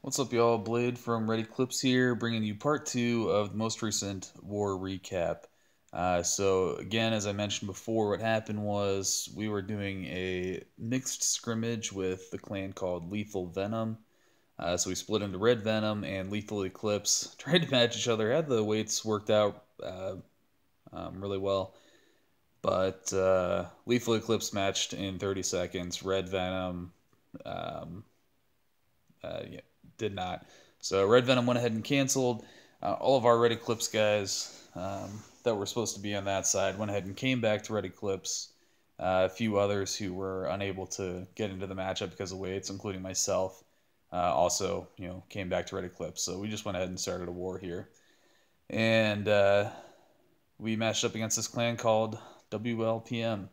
What's up, y'all? Blade from Ready Clips here, bringing you part two of the most recent war recap. So, again, as I mentioned before, what happened was we were doing a mixed scrimmage with the clan called Lethal Venom. So we split into Red Venom and Lethal Eclipse, tried to match each other, had the weights worked out really well. But Lethal Eclipse matched in 30 seconds. Red Venom um, yeah, did not. So Red Venom went ahead and canceled. All of our Red Eclipse guys that were supposed to be on that side went ahead and came back to Red Eclipse. A few others who were unable to get into the matchup because of weights, including myself, also came back to Red Eclipse. So we just went ahead and started a war here, and we matched up against this clan called WLPM,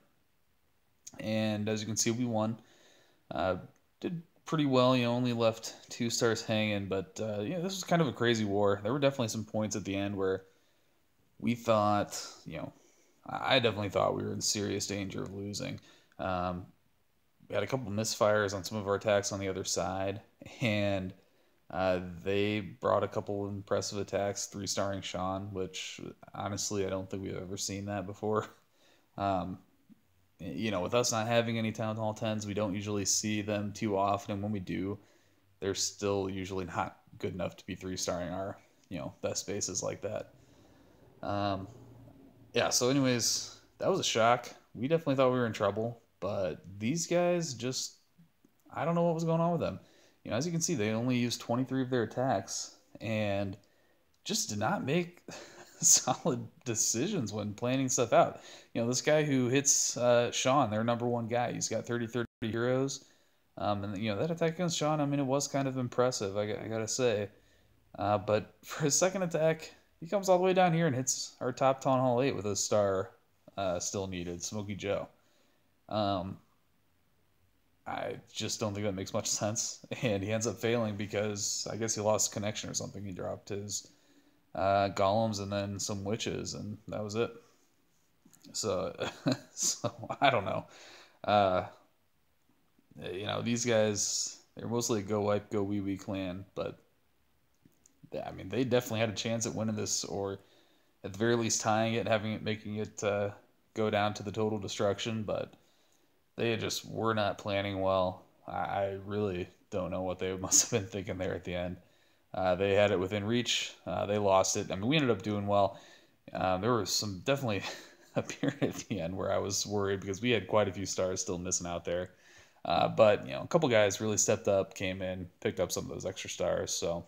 and as you can see, we won. Did pretty well, only left 2 stars hanging, but this was kind of a crazy war. There were definitely some points at the end where we thought, I definitely thought we were in serious danger of losing. We had a couple misfires on some of our attacks on the other side, and they brought a couple impressive attacks, 3-starring Sean, which honestly I don't think we've ever seen that before. Um, with us not having any Town Hall 10s, we don't usually see them too often. And when we do, they're still usually not good enough to be 3-starring our, best bases like that. Yeah, so anyways, that was a shock. We definitely thought we were in trouble, but these guys just, I don't know what was going on with them. As you can see, they only used 23 of their attacks and just did not make solid decisions when planning stuff out. This guy who hits Sean, their number one guy, he's got 30 heroes. And that attack against Sean, I mean, it was kind of impressive, I gotta say. But for his second attack, he comes all the way down here and hits our top Town Hall 8 with a star still needed, Smokey Joe. I just don't think that makes much sense. And he ends up failing because I guess he lost connection or something. He dropped his golems and then some witches, and that was it. So, so I don't know. Uh, these guys, they're mostly a go wipe, go wee wee clan, but I mean, they definitely had a chance at winning this, or at the very least tying it, making it go down to the total destruction. But they just were not planning well. I really don't know what they must have been thinking there at the end. They had it within reach. They lost it. I mean, we ended up doing well. There was some definitely a period at the end where I was worried because we had quite a few stars still missing out there. But a couple guys really stepped up, came in, picked up some of those extra stars. So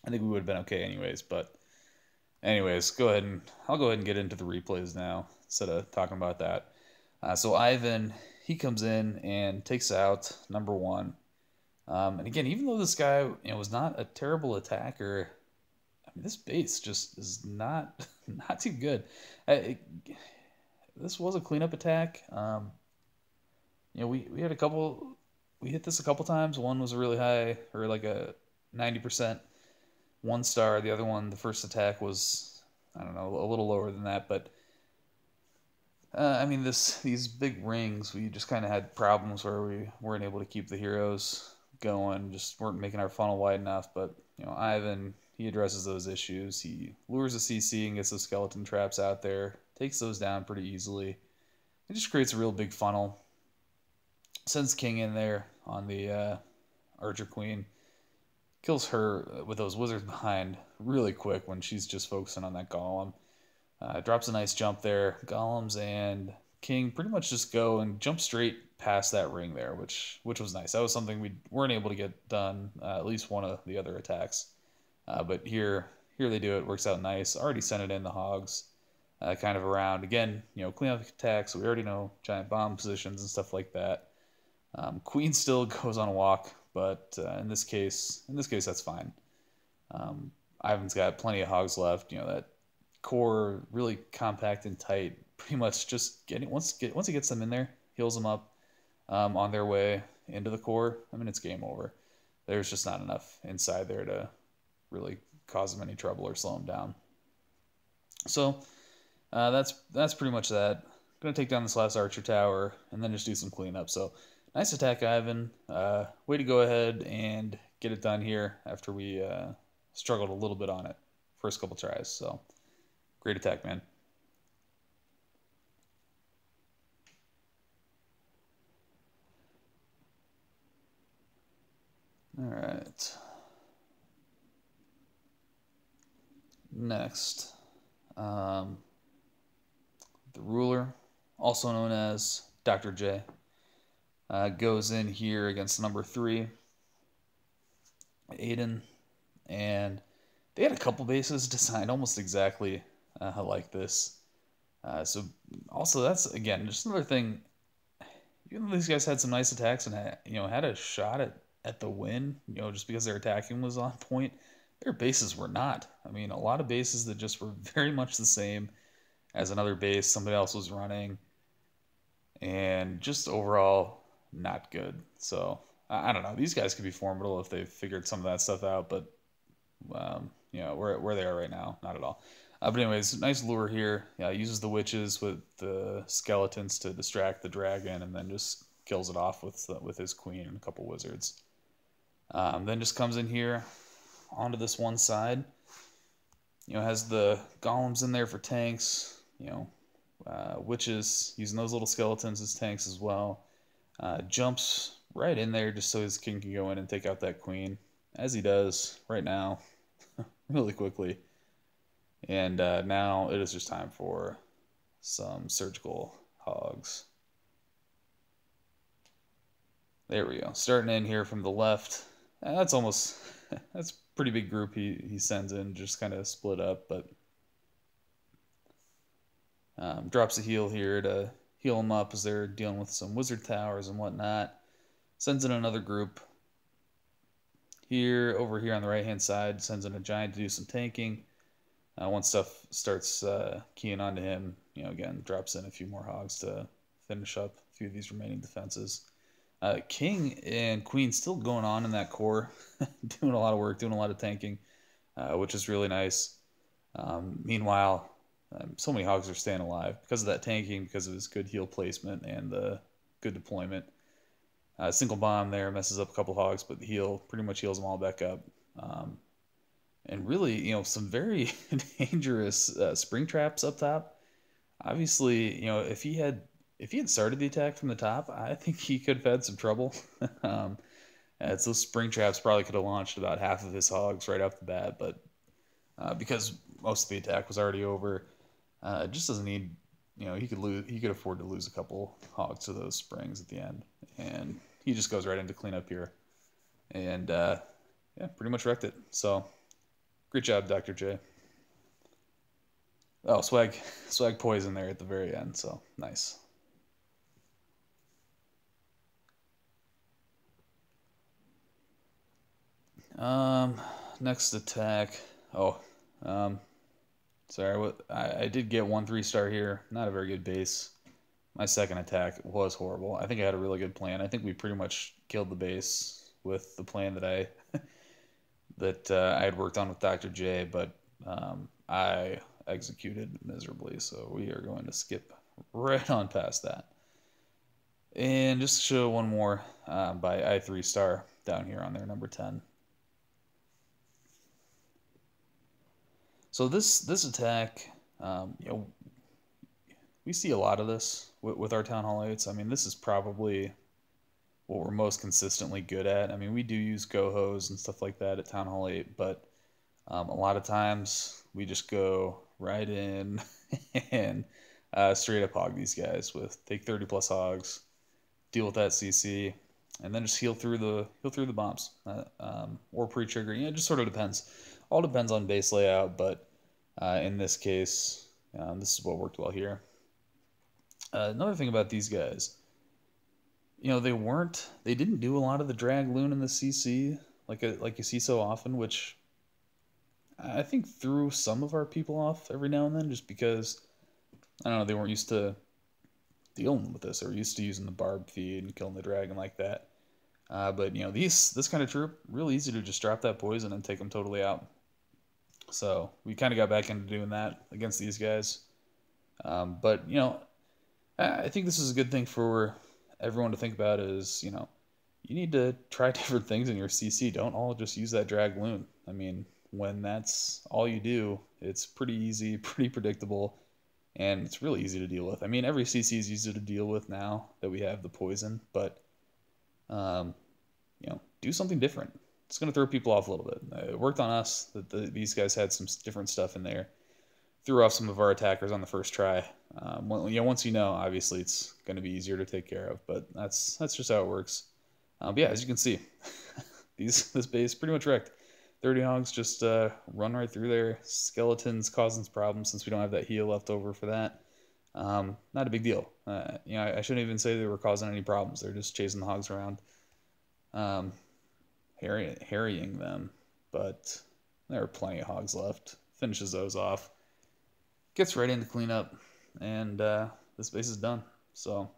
I think we would have been okay anyways. But anyways, I'll go ahead and get into the replays now instead of talking about that. So Ivan, he comes in and takes out number one. And again, even though this guy was not a terrible attacker, I mean, this base just is not not too good. This was a cleanup attack. We had a couple. We hit this a couple times. One was really high, or like a 90% 1-star. The other one, the first attack was, I don't know, a little lower than that. But I mean, these big rings, we just kind of had problems where we weren't able to keep the heroes going, just weren't making our funnel wide enough. But Ivan, he addresses those issues. He lures a CC and gets those skeleton traps out there, takes those down pretty easily. It just creates a real big funnel. Sends King in there on the Archer Queen, kills her with those wizards behind really quick when she's just focusing on that golem. Drops a nice jump there. Golems and King pretty much just go and jump straight past that ring there, which was nice. That was something we weren't able to get done, at least one of the other attacks. But here they do it. Works out nice. Already sent it in the hogs, kind of around. Again, cleanup attacks. So we already know giant bomb positions and stuff like that. Queen still goes on a walk, but in this case, that's fine. Ivan's got plenty of hogs left. That core really compact and tight. Pretty much just once he gets them in there, heals them up on their way into the core. I mean, it's game over. There's just not enough inside there to really cause them any trouble or slow them down. So that's pretty much that. Gonna take down this last archer tower and then just do some cleanup. So nice attack, Ivan. Way to go ahead and get it done here after we struggled a little bit on it first couple tries. So great attack, man. All right. Next, the ruler, also known as Dr. J, goes in here against number 3, Aiden, and they had a couple bases designed almost exactly like this. So also that's again just another thing. Even though these guys had some nice attacks and had a shot at the win, just because their attacking was on point, their bases were not. I mean, a lot of bases that just were very much the same as another base somebody else was running, and just overall not good. So I don't know. These guys could be formidable if they figured some of that stuff out, but where they are right now, not at all. But anyways, nice lure here. Yeah, uses the witches with the skeletons to distract the dragon, and then just kills it off with his queen and a couple wizards. Then just comes in here onto this one side. Has the golems in there for tanks. Witches using those little skeletons as tanks as well. Jumps right in there just so his king can go in and take out that queen, as he does right now, really quickly. And now it is just time for some surgical hogs. There we go. Starting in here from the left. That's a pretty big group he sends in, just kind of split up, but drops a heal here to heal them up as they're dealing with some wizard towers and whatnot. Sends in another group here, over here on the right hand side, sends in a giant to do some tanking. Once stuff starts keying onto him, again, drops in a few more hogs to finish up a few of these remaining defenses. King and Queen still going on in that core, doing a lot of work, doing a lot of tanking, which is really nice. Meanwhile, so many hogs are staying alive because of that tanking, because of his good heal placement and the good deployment. Single bomb there messes up a couple hogs, but the pretty much heals them all back up. And really, some very dangerous spring traps up top. Obviously, if he had started the attack from the top, I think he could have had some trouble. As those spring traps probably could have launched about half of his hogs right off the bat, but because most of the attack was already over, it just doesn't need. He could afford to lose a couple hogs to those springs at the end, and he just goes right into cleanup here, and pretty much wrecked it. So. Great job, Dr. J. Oh, swag poison there at the very end, so nice. Next attack. Oh, sorry. I did get 1 3-star here. Not a very good base. My second attack was horrible. I think I had a really good plan. I think we pretty much killed the base with the plan that I had worked on with Dr. J, but I executed miserably, so we are going to skip right on past that. And just to show one more by I3-star down here on their number 10. So this attack, we see a lot of this with our Town Hall 8s. I mean, this is probably what we're most consistently good at. I mean, we do use go-hos and stuff like that at Town Hall 8, but a lot of times we just go right in and straight up hog these guys take 30 plus hogs, deal with that CC, and then just heal through the bombs or pre-trigger. It just sort of depends. All depends on base layout, but in this case, this is what worked well here. Another thing about these guys, they didn't do a lot of the drag loon in the CC like you see so often, which I think threw some of our people off every now and then, just because I don't know, they weren't used to dealing with this. They were used to using the barb feed and killing the dragon like that. But this kind of troop, really easy to just drop that poison and take them totally out. So we kind of got back into doing that against these guys. But I think this is a good thing for everyone to think about is, you need to try different things in your CC. Don't all just use that drag loon. I mean, when that's all you do, it's pretty easy, pretty predictable, and it's really easy to deal with. I mean, every CC is easy to deal with now that we have the poison, but um, do something different. It's going to throw people off a little bit. It worked on us that these guys had some different stuff in there. Threw off some of our attackers on the first try. Once you know, obviously it's going to be easier to take care of, but that's just how it works. But yeah, as you can see, this base pretty much wrecked. 30 hogs just run right through there. Skeletons causing problems since we don't have that heal left over for that. Not a big deal. I shouldn't even say they were causing any problems. They're just chasing the hogs around, harrying them. But there are plenty of hogs left. Finishes those off. Gets right into cleanup, and this base is done. So,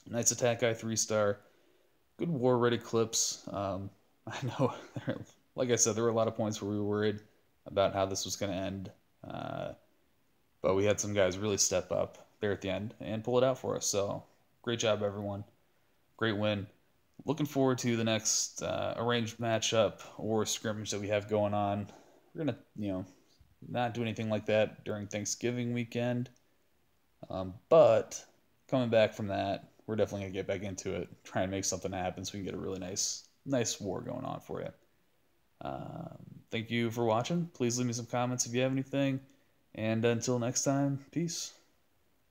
Knights Attack Guy 3-star. Good war ready clips. I know, like I said, there were a lot of points where we were worried about how this was going to end. But we had some guys really step up there at the end and pull it out for us. So, great job, everyone. Great win. Looking forward to the next arranged matchup or scrimmage that we have going on. We're going to, not do anything like that during Thanksgiving weekend. But coming back from that, we're definitely going to get back into it, try and make something happen so we can get a really nice war going on for you. Thank you for watching. Please leave me some comments if you have anything. And until next time, peace.